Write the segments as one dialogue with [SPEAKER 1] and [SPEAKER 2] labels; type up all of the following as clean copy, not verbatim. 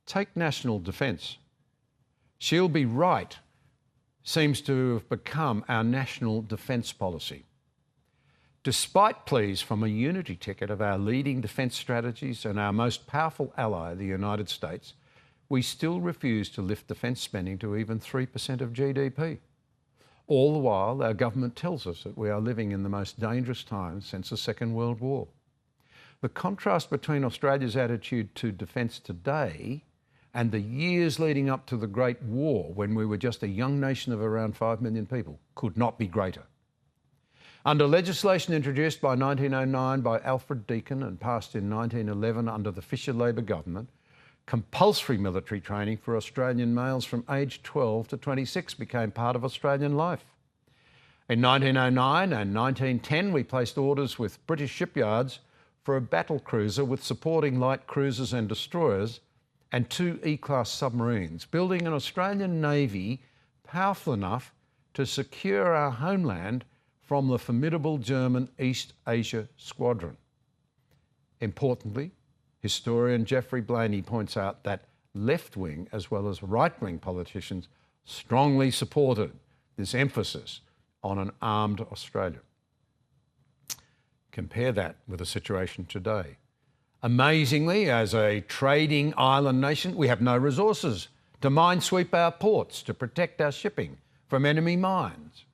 [SPEAKER 1] Take national defence. She'll be right seems to have become our national defence policy. Despite pleas from a unity ticket of our leading defence strategies and our most powerful ally, the United States, we still refuse to lift defence spending to even 3% of GDP. All the while, our government tells us that we are living in the most dangerous times since the Second World War. The contrast between Australia's attitude to defence today and the years leading up to the Great War, when we were just a young nation of around 5 million people, could not be greater. Under legislation introduced by 1909 by Alfred Deakin and passed in 1911 under the Fisher Labor government, compulsory military training for Australian males from age 12 to 26 became part of Australian life. In 1909 and 1910, we placed orders with British shipyards for a battle cruiser with supporting light cruisers and destroyers and 2 E-class submarines, building an Australian Navy powerful enough to secure our homeland from the formidable German East Asia Squadron. Importantly, historian Geoffrey Blaney points out that left-wing as well as right-wing politicians strongly supported this emphasis on an armed Australia. Compare that with the situation today. Amazingly, as a trading island nation, we have no resources to minesweep our ports to protect our shipping from enemy mines.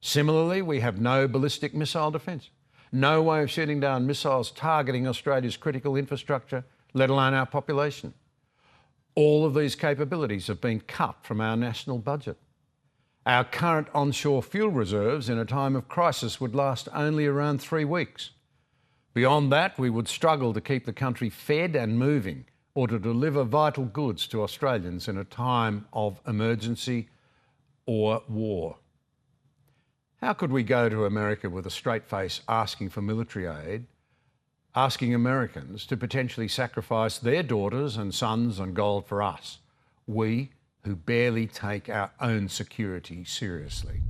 [SPEAKER 1] Similarly, we have no ballistic missile defence, no way of shooting down missiles targeting Australia's critical infrastructure, let alone our population. All of these capabilities have been cut from our national budget. Our current onshore fuel reserves in a time of crisis would last only around 3 weeks. Beyond that, we would struggle to keep the country fed and moving or to deliver vital goods to Australians in a time of emergency or war. How could we go to America with a straight face asking for military aid, asking Americans to potentially sacrifice their daughters and sons and gold for us, we who barely take our own security seriously?